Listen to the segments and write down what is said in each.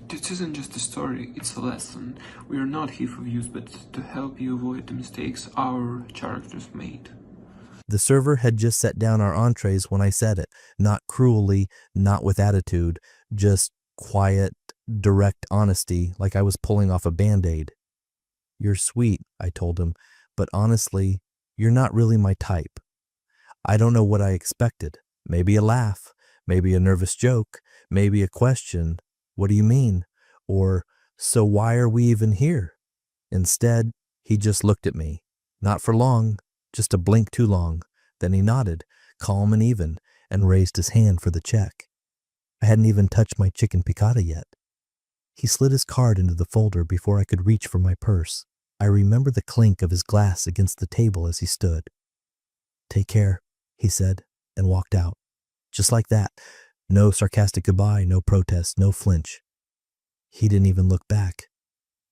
This isn't just a story, it's a lesson. We are not here for views, but to help you avoid the mistakes our characters made. The server had just set down our entrees when I said it, not cruelly, not with attitude, just quiet, direct honesty, like I was pulling off a Band-Aid. "You're sweet," I told him, "but honestly, you're not really my type." I don't know what I expected. Maybe a laugh, maybe a nervous joke, maybe a question, "What do you mean?" Or, "So why are we even here?" Instead, he just looked at me. Not for long, just a blink too long. Then he nodded, calm and even, and raised his hand for the check. I hadn't even touched my chicken piccata yet. He slid his card into the folder before I could reach for my purse. I remember the clink of his glass against the table as he stood. "Take care," he said, and walked out. Just like that. No sarcastic goodbye, no protest, no flinch. He didn't even look back.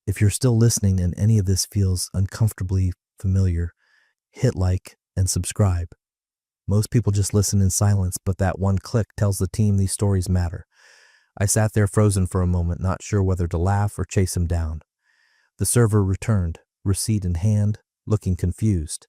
If you're still listening and any of this feels uncomfortably familiar, hit like and subscribe. Most people just listen in silence, but that one click tells the team these stories matter. I sat there frozen for a moment, not sure whether to laugh or chase him down. The server returned, receipt in hand, looking confused.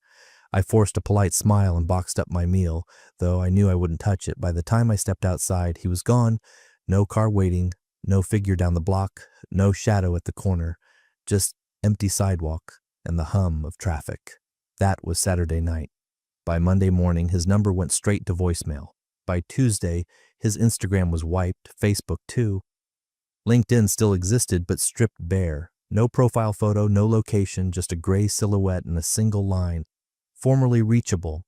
I forced a polite smile and boxed up my meal, though I knew I wouldn't touch it. By the time I stepped outside, he was gone. No car waiting, no figure down the block, no shadow at the corner, just empty sidewalk and the hum of traffic. That was Saturday night. By Monday morning, his number went straight to voicemail. By Tuesday, his Instagram was wiped, Facebook too. LinkedIn still existed, but stripped bare. No profile photo, no location, just a gray silhouette and a single line. Formerly reachable.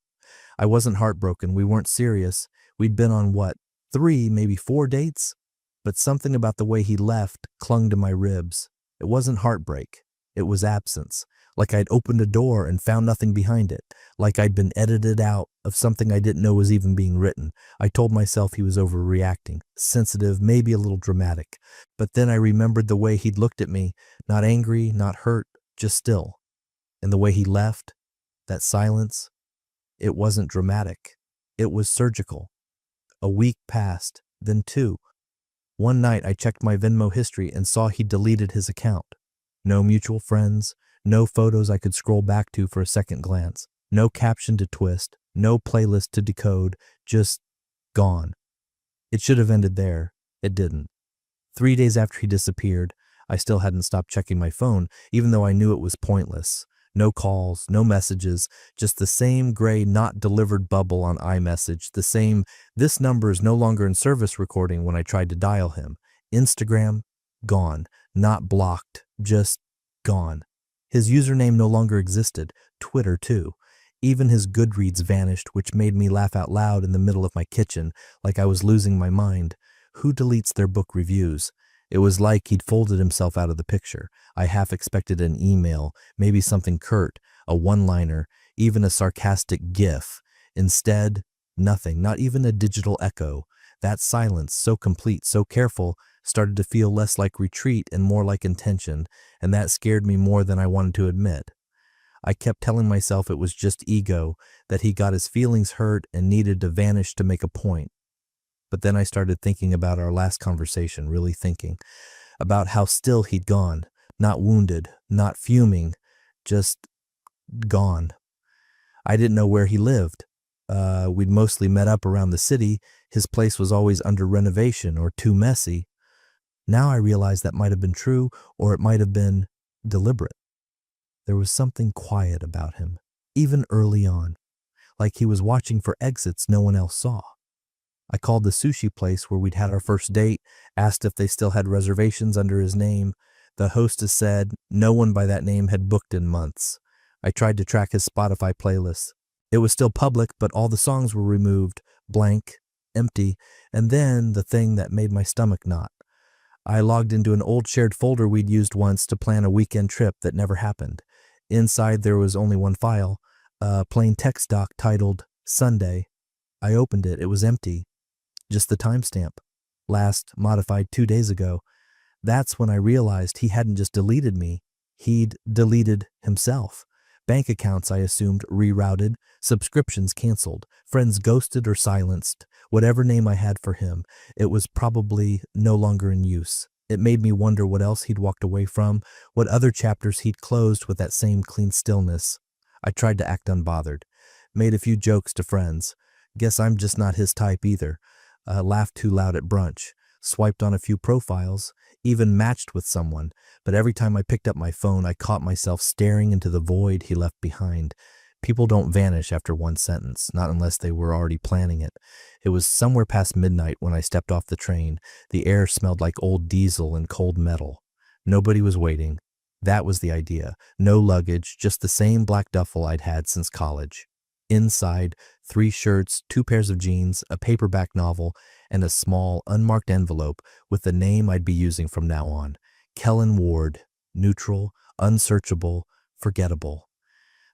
I wasn't heartbroken. We weren't serious. We'd been on, 3, maybe 4 dates? But something about the way he left clung to my ribs. It wasn't heartbreak. It was absence. Like I'd opened a door and found nothing behind it. Like I'd been edited out of something I didn't know was even being written. I told myself he was overreacting, sensitive, maybe a little dramatic. But then I remembered the way he'd looked at me, not angry, not hurt, just still. And the way he left, that silence, it wasn't dramatic. It was surgical. A week passed, then 2. One night I checked my Venmo history and saw he deleted his account. No mutual friends, no photos I could scroll back to for a second glance, no caption to twist, no playlist to decode, just gone. It should have ended there. It didn't. 3 days after he disappeared, I still hadn't stopped checking my phone, even though I knew it was pointless. No calls, no messages, just the same gray not delivered bubble on iMessage, the same "this number is no longer in service" recording when I tried to dial him. Instagram, gone. Not blocked, just gone. His username no longer existed. Twitter, too. Even his Goodreads vanished, which made me laugh out loud in the middle of my kitchen, like I was losing my mind. Who deletes their book reviews? It was like he'd folded himself out of the picture. I half expected an email, maybe something curt, a one-liner, even a sarcastic gif. Instead, nothing, not even a digital echo. That silence, so complete, so careful, started to feel less like retreat and more like intention, and that scared me more than I wanted to admit. I kept telling myself it was just ego, that he got his feelings hurt and needed to vanish to make a point. But then I started thinking about our last conversation, really thinking about how still he'd gone, not wounded, not fuming, just gone. I didn't know where he lived. We'd mostly met up around the city. His place was always under renovation or too messy. Now I realized that might have been true, or it might have been deliberate. There was something quiet about him, even early on, like he was watching for exits no one else saw. I called the sushi place where we'd had our first date, asked if they still had reservations under his name. The hostess said no one by that name had booked in months. I tried to track his Spotify playlist. It was still public, but all the songs were removed, blank, empty, and then the thing that made my stomach knot. I logged into an old shared folder we'd used once to plan a weekend trip that never happened. Inside there was only one file, a plain text doc titled Sunday. I opened it. It was empty. Just the timestamp. Last modified 2 days ago. That's when I realized he hadn't just deleted me. He'd deleted himself. Bank accounts, I assumed, rerouted, subscriptions canceled, friends ghosted or silenced. Whatever name I had for him, it was probably no longer in use. It made me wonder what else he'd walked away from, what other chapters he'd closed with that same clean stillness. I tried to act unbothered, made a few jokes to friends. Guess I'm just not his type either. Laughed too loud at brunch, swiped on a few profiles, even matched with someone, but every time I picked up my phone, I caught myself staring into the void he left behind. People don't vanish after one sentence, not unless they were already planning it. It was somewhere past midnight when I stepped off the train. The air smelled like old diesel and cold metal. Nobody was waiting. That was the idea. No luggage, just the same black duffel I'd had since college. Inside, 3 shirts, 2 pairs of jeans, a paperback novel, and a small, unmarked envelope with the name I'd be using from now on. Kellen Ward. Neutral, unsearchable, forgettable.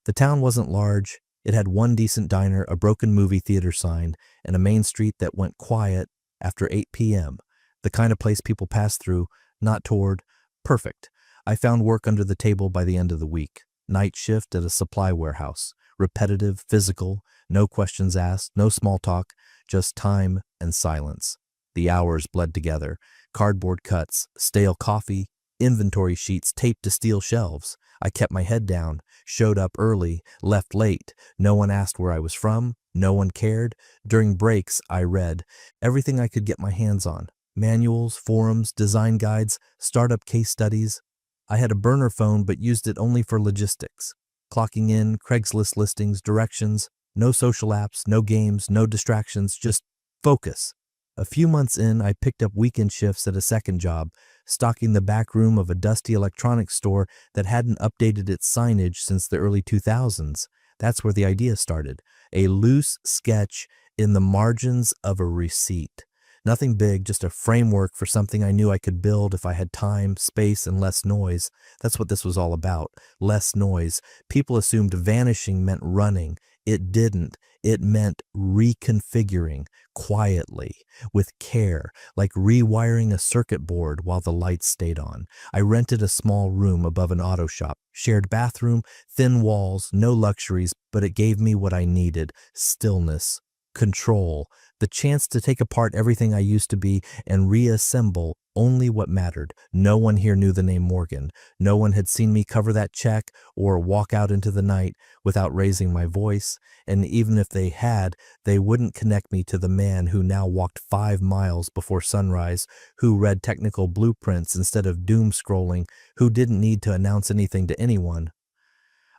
The town wasn't large. It had one decent diner, a broken movie theater sign, and a main street that went quiet after 8 p.m., the kind of place people pass through, not toward. Perfect. I found work under the table by the end of the week. Night shift at a supply warehouse. Repetitive, physical, no questions asked, no small talk, just time and silence. The hours bled together. Cardboard cuts, stale coffee, inventory sheets taped to steel shelves. I kept my head down, showed up early, left late. No one asked where I was from. No one cared. During breaks, I read everything I could get my hands on. Manuals, forums, design guides, startup case studies. I had a burner phone but used it only for logistics. Clocking in, Craigslist listings, directions, no social apps, no games, no distractions, just focus. A few months in, I picked up weekend shifts at a second job, stocking the back room of a dusty electronics store that hadn't updated its signage since the early 2000s. That's where the idea started. A loose sketch in the margins of a receipt. Nothing big, just a framework for something I knew I could build if I had time, space, and less noise. That's what this was all about. Less noise. People assumed vanishing meant running. It didn't. It meant reconfiguring quietly, with care, like rewiring a circuit board while the lights stayed on. I rented a small room above an auto shop, shared bathroom, thin walls, no luxuries, but it gave me what I needed: stillness, control, the chance to take apart everything I used to be and reassemble only what mattered. No one here knew the name Morgan. No one had seen me cover that check or walk out into the night without raising my voice, and even if they had, they wouldn't connect me to the man who now walked 5 miles before sunrise, who read technical blueprints instead of doom scrolling, who didn't need to announce anything to anyone.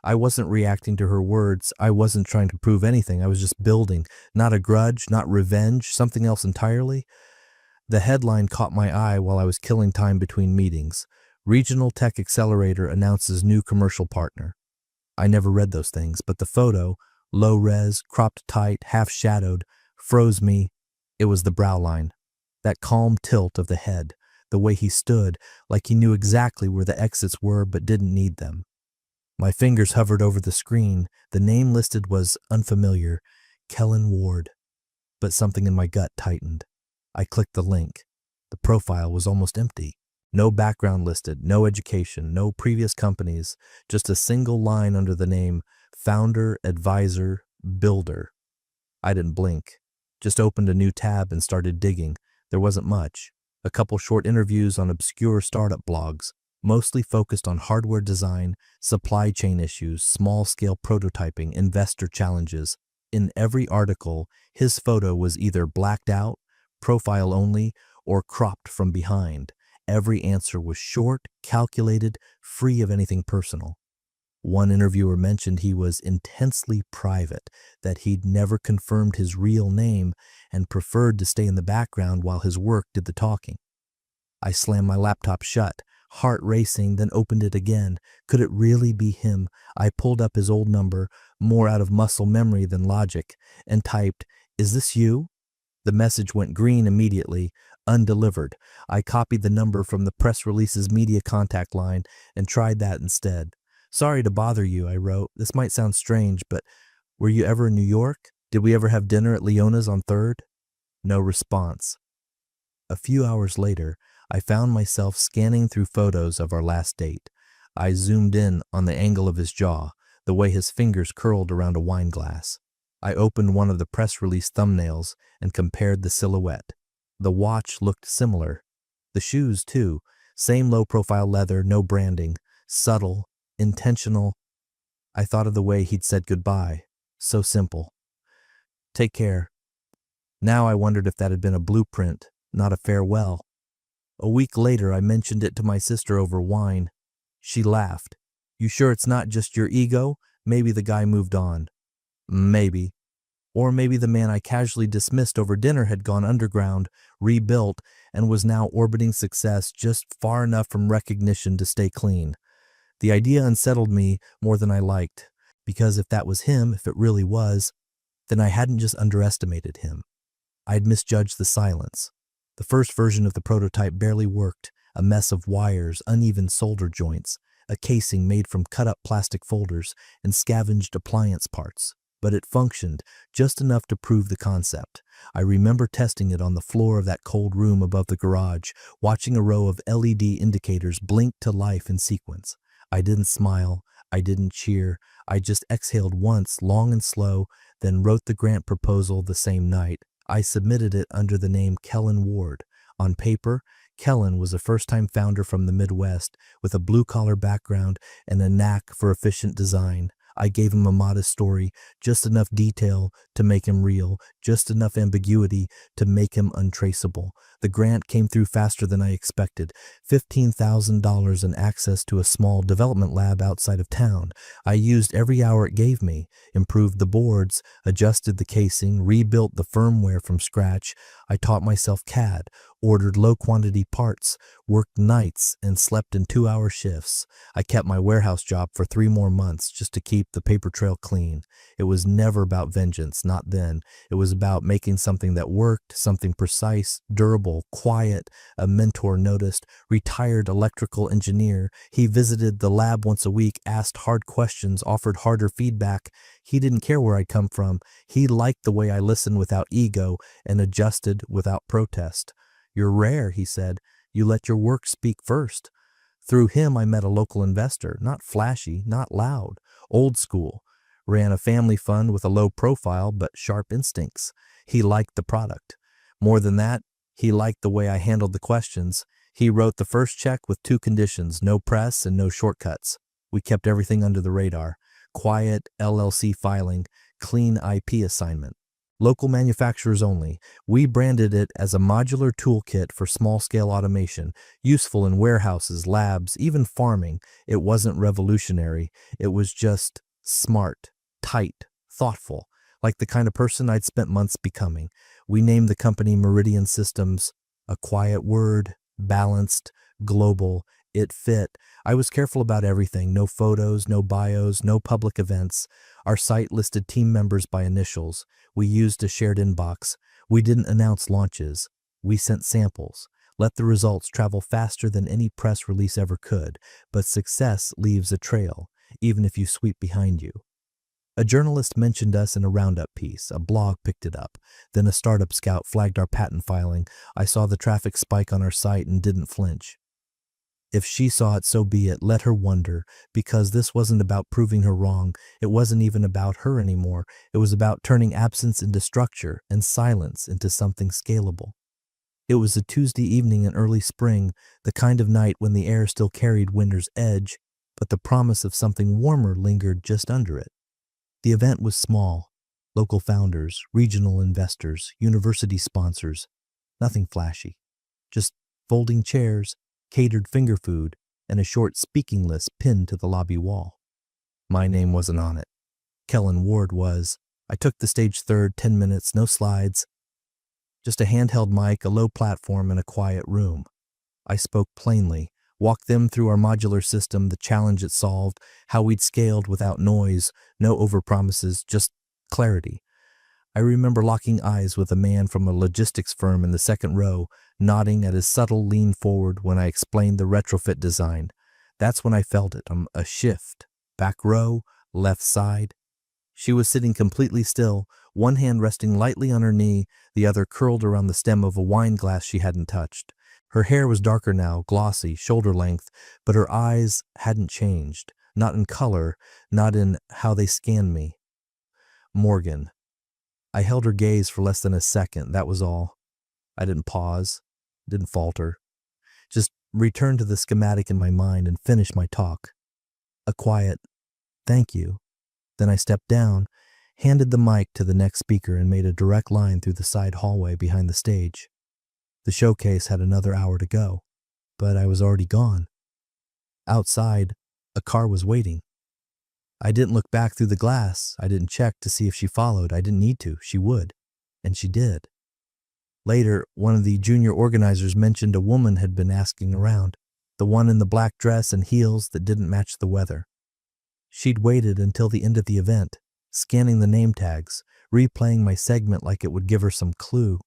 I wasn't reacting to her words. I wasn't trying to prove anything. I was just building. Not a grudge, not revenge, something else entirely. The headline caught my eye while I was killing time between meetings. Regional Tech Accelerator announces new commercial partner. I never read those things, but the photo, low res, cropped tight, half shadowed, froze me. It was the brow line. That calm tilt of the head, the way he stood, like he knew exactly where the exits were but didn't need them. My fingers hovered over the screen. The name listed was unfamiliar, Kellen Ward, but something in my gut tightened. I clicked the link. The profile was almost empty. No background listed, no education, no previous companies, just a single line under the name, founder, advisor, builder. I didn't blink, just opened a new tab and started digging. There wasn't much. A couple short interviews on obscure startup blogs, mostly focused on hardware design, supply chain issues, small-scale prototyping, investor challenges. In every article, his photo was either blacked out, profile only, or cropped from behind. Every answer was short, calculated, free of anything personal. One interviewer mentioned he was intensely private, that he'd never confirmed his real name and preferred to stay in the background while his work did the talking. I slammed my laptop shut, heart racing, then opened it again. Could it really be him? I pulled up his old number, more out of muscle memory than logic, and typed, "Is this you?" The message went green immediately, undelivered. I copied the number from the press release's media contact line and tried that instead. "Sorry to bother you," I wrote. "This might sound strange, but were you ever in New York? Did we ever have dinner at Leona's on 3rd? No response. A few hours later, I found myself scanning through photos of our last date. I zoomed in on the angle of his jaw, the way his fingers curled around a wine glass. I opened one of the press release thumbnails and compared the silhouette. The watch looked similar. The shoes, too, Same low-profile leather, no branding. Subtle, intentional. I thought of the way he'd said goodbye. So simple. Take care. Now I wondered if that had been a blueprint, not a farewell. A week later, I mentioned it to my sister over wine. She laughed. You sure it's not just your ego? Maybe the guy moved on. Maybe. Or maybe the man I casually dismissed over dinner had gone underground, rebuilt, and was now orbiting success just far enough from recognition to stay clean. The idea unsettled me more than I liked, because if that was him, if it really was, then I hadn't just underestimated him. I'd misjudged the silence. The first version of the prototype barely worked, a mess of wires, uneven solder joints, a casing made from cut-up plastic folders, and scavenged appliance parts. But it functioned just enough to prove the concept. I remember testing it on the floor of that cold room above the garage, watching a row of LED indicators blink to life in sequence. I didn't smile, I didn't cheer, I just exhaled once, long and slow, then wrote the grant proposal the same night. I submitted it under the name Kellen Ward. On paper, Kellen was a first-time founder from the Midwest with a blue-collar background and a knack for efficient design. I gave him a modest story, just enough detail to make him real, just enough ambiguity to make him untraceable. The grant came through faster than I expected. $15,000 and access to a small development lab outside of town. I used every hour it gave me, improved the boards, adjusted the casing, rebuilt the firmware from scratch. I taught myself CAD, ordered low-quantity parts, worked nights, and slept in 2-hour shifts. I kept my warehouse job for 3 more months just to keep the paper trail clean. It was never about vengeance, not then. It was about making something that worked, something precise, durable, quiet. A mentor noticed, retired electrical engineer. He visited the lab once a week, asked hard questions, offered harder feedback. He didn't care where I'd come from. He liked the way I listened without ego and adjusted without protest. You're rare, he said. You let your work speak first. Through him, I met a local investor, not flashy, not loud, old school. Ran a family fund with a low profile but sharp instincts. He liked the product. More than that, he liked the way I handled the questions. He wrote the first check with 2 conditions, no press and no shortcuts. We kept everything under the radar. Quiet LLC filing, clean IP assignment. Local manufacturers only. We branded it as a modular toolkit for small-scale automation, useful in warehouses, labs, even farming. It wasn't revolutionary. It was just smart, tight, thoughtful, like the kind of person I'd spent months becoming. We named the company Meridian Systems, a quiet word, balanced, global. It fit. I was careful about everything. No photos, no bios, no public events. Our site listed team members by initials. We used a shared inbox. We didn't announce launches. We sent samples. Let the results travel faster than any press release ever could. But success leaves a trail, even if you sweep behind you. A journalist mentioned us in a roundup piece. A blog picked it up. Then a startup scout flagged our patent filing. I saw the traffic spike on our site and didn't flinch. If she saw it, so be it. Let her wonder, because this wasn't about proving her wrong. It wasn't even about her anymore. It was about turning absence into structure and silence into something scalable. It was a Tuesday evening in early spring, the kind of night when the air still carried winter's edge, but the promise of something warmer lingered just under it. The event was small. Local founders, regional investors, university sponsors. Nothing flashy. Just folding chairs, catered finger food, and a short speaking list pinned to the lobby wall. My name wasn't on it. Kellen Ward was. I took the stage third, 10 minutes, no slides. Just a handheld mic, a low platform, and a quiet room. I spoke plainly, walked them through our modular system, the challenge it solved, how we'd scaled without noise, no overpromises, just clarity. I remember locking eyes with a man from a logistics firm in the second row, nodding at his subtle lean forward when I explained the retrofit design. That's when I felt it, a shift. Back row, left side. She was sitting completely still, one hand resting lightly on her knee, the other curled around the stem of a wine glass she hadn't touched. Her hair was darker now, glossy, shoulder length, but her eyes hadn't changed. Not in color, not in how they scanned me. Morgan. I held her gaze for less than a second, that was all. I didn't pause, didn't falter. Just returned to the schematic in my mind and finished my talk. A quiet, "Thank you." Then I stepped down, handed the mic to the next speaker, and made a direct line through the side hallway behind the stage. The showcase had another hour to go, but I was already gone. Outside, a car was waiting. I didn't look back through the glass. I didn't check to see if she followed. I didn't need to. She would. And she did. Later, one of the junior organizers mentioned a woman had been asking around, the one in the black dress and heels that didn't match the weather. She'd waited until the end of the event, scanning the name tags, replaying my segment like it would give her some clue.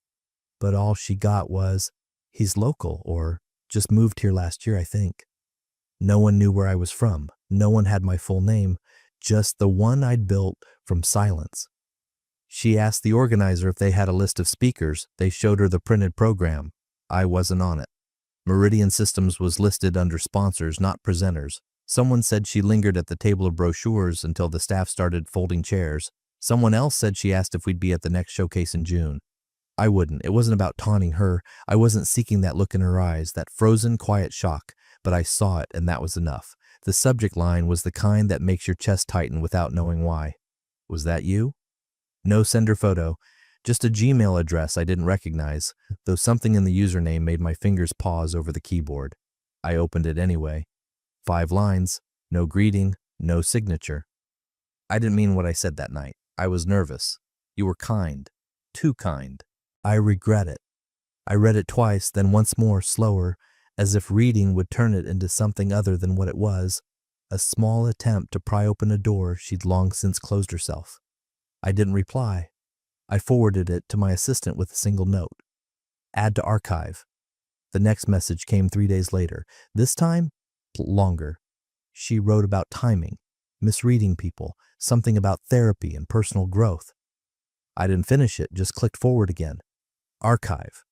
But all she got was, "He's local," or "Just moved here last year, I think." No one knew where I was from. No one had my full name, just the one I'd built from silence. She asked the organizer if they had a list of speakers. They showed her the printed program. I wasn't on it. Meridian Systems was listed under sponsors, not presenters. Someone said she lingered at the table of brochures until the staff started folding chairs. Someone else said she asked if we'd be at the next showcase in June. I wouldn't. It wasn't about taunting her. I wasn't seeking that look in her eyes, that frozen, quiet shock. But I saw it, and that was enough. The subject line was the kind that makes your chest tighten without knowing why. "Was that you?" No sender photo, just a Gmail address I didn't recognize, though something in the username made my fingers pause over the keyboard. I opened it anyway. 5 lines, no greeting, no signature. I didn't mean what I said that night. I was nervous. You were kind. Too kind. I regret it. I read it twice, then once more, slower, as if reading would turn it into something other than what it was, a small attempt to pry open a door she'd long since closed herself. I didn't reply. I forwarded it to my assistant with a single note. "Add to archive." The next message came 3 days later. This time, longer. She wrote about timing, misreading people, something about therapy and personal growth. I didn't finish it, just clicked forward again. Archive.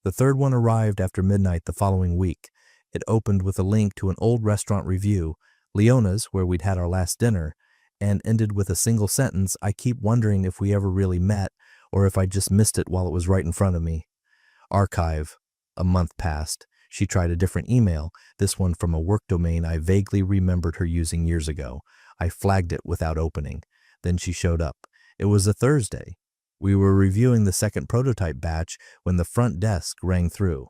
The third one arrived after midnight the following week. It opened with a link to an old restaurant review, Leona's, where we'd had our last dinner, and ended with a single sentence, "I keep wondering if we ever really met, or if I just missed it while it was right in front of me." Archive. A month passed. She tried a different email, this one from a work domain I vaguely remembered her using years ago. I flagged it without opening. Then she showed up. It was a Thursday. We were reviewing the second prototype batch when the front desk rang through.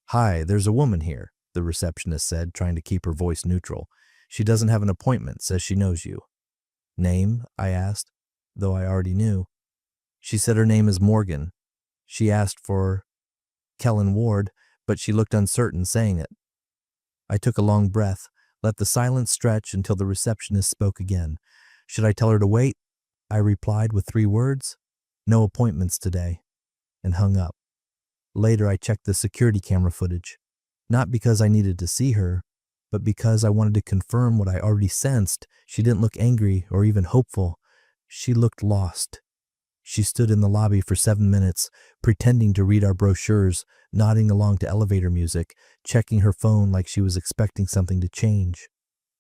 "Hi, there's a woman here," the receptionist said, trying to keep her voice neutral. "She doesn't have an appointment, says she knows you." "Name?" I asked, though I already knew. She said her name is Morgan. She asked for Kellen Ward, but she looked uncertain saying it. I took a long breath, let the silence stretch until the receptionist spoke again. "Should I tell her to wait?" I replied with 3 words. "No appointments today," and hung up. Later, I checked the security camera footage, not because I needed to see her, but because I wanted to confirm what I already sensed. She didn't look angry or even hopeful. She looked lost. She stood in the lobby for 7 minutes, pretending to read our brochures, nodding along to elevator music, checking her phone like she was expecting something to change.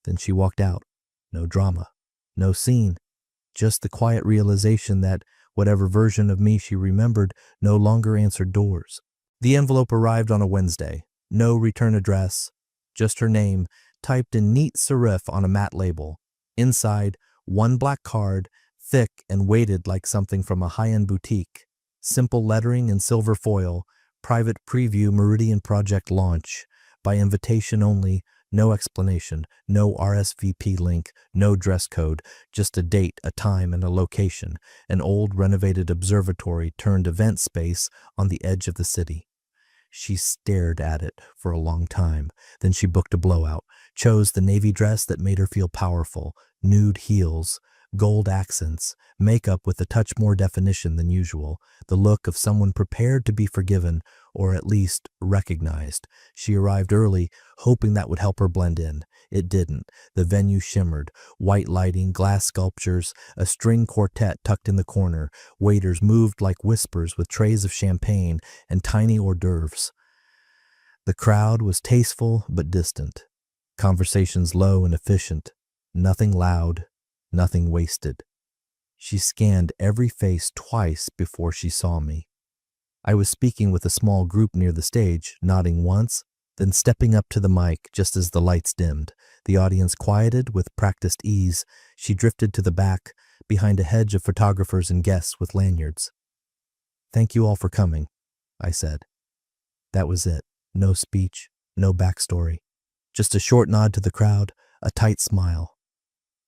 Then she walked out. No drama, no scene, just the quiet realization that whatever version of me she remembered no longer answered doors. The envelope arrived on a Wednesday. No return address, just her name, typed in neat serif on a matte label. Inside, 1 black card, thick and weighted like something from a high-end boutique. Simple lettering in silver foil, private preview Meridian Project launch. By invitation only, no explanation, no RSVP link, no dress code, just a date, a time, and a location, an old renovated observatory turned event space on the edge of the city. She stared at it for a long time. Then she booked a blowout, chose the navy dress that made her feel powerful, nude heels, gold accents, makeup with a touch more definition than usual, the look of someone prepared to be forgiven, or at least recognized. She arrived early, hoping that would help her blend in. It didn't. The venue shimmered, white lighting, glass sculptures, a string quartet tucked in the corner. Waiters moved like whispers with trays of champagne and tiny hors d'oeuvres. The crowd was tasteful but distant. Conversations low and efficient. Nothing loud, nothing wasted. She scanned every face twice before she saw me. I was speaking with a small group near the stage, nodding once, Then stepping up to the mic just as the lights dimmed, the audience quieted with practiced ease, she drifted to the back, behind a hedge of photographers and guests with lanyards. "Thank you all for coming," I said. That was it. No speech, no backstory. Just a short nod to the crowd, a tight smile.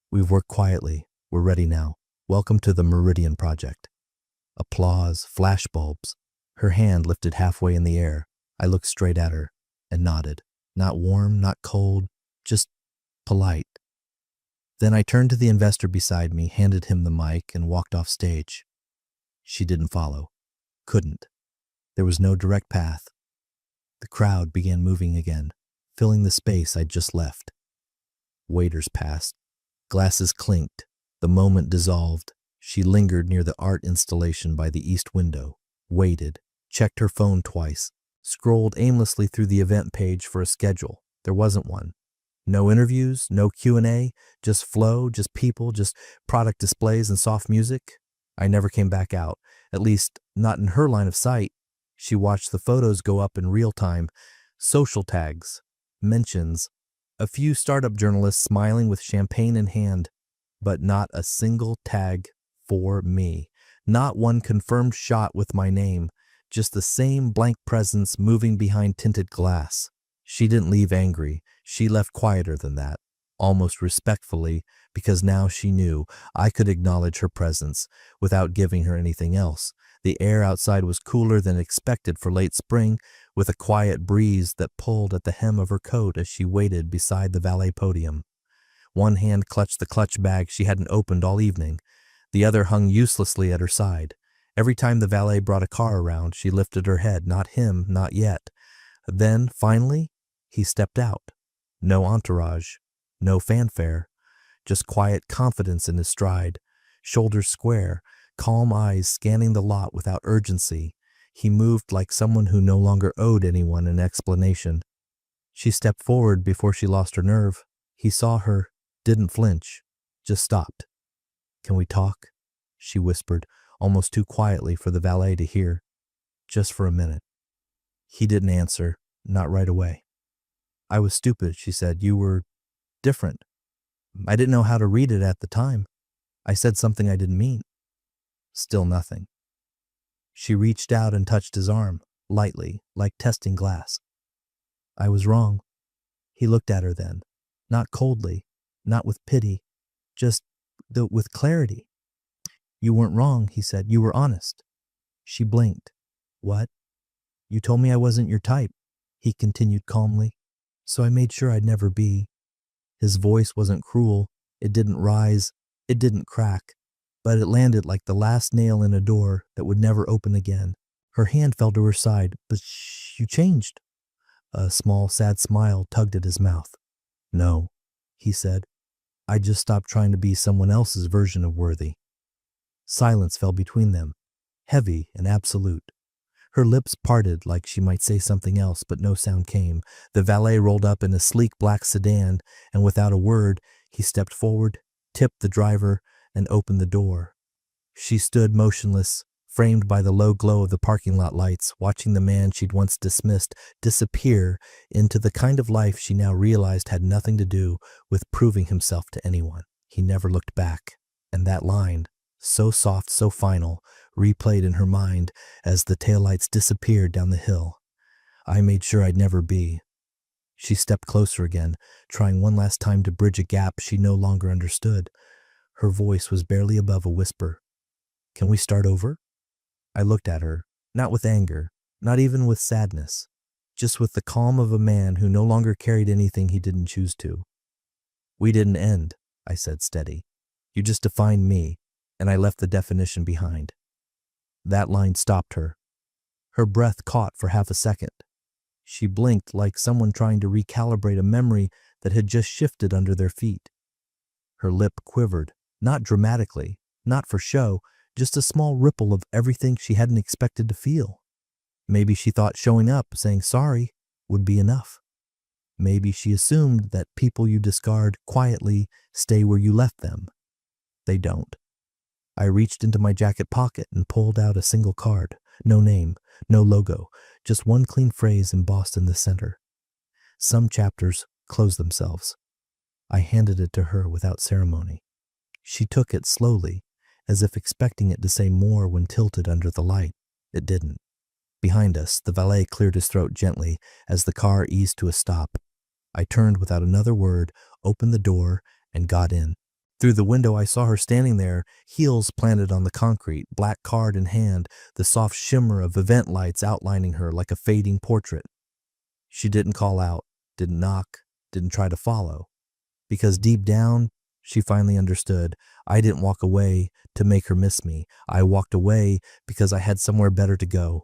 "We've worked quietly. We're ready now. Welcome to the Meridian Project." Applause, flashbulbs. Her hand lifted halfway in the air. I looked straight at her and nodded. Not warm, not cold, just polite. Then I turned to the investor beside me, handed him the mic, and walked off stage. She didn't follow. Couldn't. There was no direct path. The crowd began moving again, filling the space I'd just left. Waiters passed. Glasses clinked. The moment dissolved. She lingered near the art installation by the east window, waited, checked her phone twice, scrolled aimlessly through the event page for a schedule. There wasn't one. No interviews, no Q&A, just flow, just people, just product displays and soft music. I never came back out, at least not in her line of sight. She watched the photos go up in real time, social tags, mentions, a few startup journalists smiling with champagne in hand, but not a single tag for me. Not one confirmed shot with my name, just the same blank presence moving behind tinted glass. She didn't leave angry. She left quieter than that, almost respectfully, because now she knew I could acknowledge her presence without giving her anything else. The air outside was cooler than expected for late spring, with a quiet breeze that pulled at the hem of her coat as she waited beside the valet podium. One hand clutched the clutch bag she hadn't opened all evening. The other hung uselessly at her side. Every time the valet brought a car around, she lifted her head. Not him, not yet. Then, finally, he stepped out. No entourage, no fanfare, just quiet confidence in his stride, shoulders square, calm eyes scanning the lot without urgency. He moved like someone who no longer owed anyone an explanation. She stepped forward before she lost her nerve. He saw her, didn't flinch, just stopped. "Can we talk?" she whispered, almost too quietly for the valet to hear. "Just for a minute." He didn't answer, not right away. "I was stupid," she said. "You were different. I didn't know how to read it at the time. I said something I didn't mean." Still nothing. She reached out and touched his arm, lightly, like testing glass. "I was wrong." He looked at her then, not coldly, not with pity, just with clarity. "You weren't wrong," he said. "You were honest." She blinked. "What?" "You told me I wasn't your type," he continued calmly. "So I made sure I'd never be." His voice wasn't cruel. It didn't rise. It didn't crack. But it landed like the last nail in a door that would never open again. Her hand fell to her side. "But you changed." A small, sad smile tugged at his mouth. "No," he said. "I just stopped trying to be someone else's version of worthy." Silence fell between them, heavy and absolute. Her lips parted like she might say something else, but no sound came. The valet rolled up in a sleek black sedan, and without a word, he stepped forward, tipped the driver, and opened the door. She stood motionless, framed by the low glow of the parking lot lights, watching the man she'd once dismissed disappear into the kind of life she now realized had nothing to do with proving himself to anyone. He never looked back, and that line, so soft, so final, replayed in her mind as the taillights disappeared down the hill. "I made sure I'd never be." She stepped closer again, trying one last time to bridge a gap she no longer understood. Her voice was barely above a whisper. "Can we start over?" I looked at her, not with anger, not even with sadness, just with the calm of a man who no longer carried anything he didn't choose to. "We didn't end," I said, steady. "You just defined me, and I left the definition behind." That line stopped her. Her breath caught for half a second. She blinked like someone trying to recalibrate a memory that had just shifted under their feet. Her lip quivered, not dramatically, not for show, just a small ripple of everything she hadn't expected to feel. Maybe she thought showing up, saying sorry, would be enough. Maybe she assumed that people you discard quietly stay where you left them. They don't. I reached into my jacket pocket and pulled out a single card. No name, no logo, just one clean phrase embossed in the center. Some chapters close themselves. I handed it to her without ceremony. She took it slowly, as if expecting it to say more when tilted under the light. It didn't. Behind us, the valet cleared his throat gently as the car eased to a stop. I turned without another word, opened the door, and got in. Through the window, I saw her standing there, heels planted on the concrete, black card in hand, the soft shimmer of event lights outlining her like a fading portrait. She didn't call out, didn't knock, didn't try to follow. Because deep down, she finally understood. I didn't walk away to make her miss me. I walked away because I had somewhere better to go,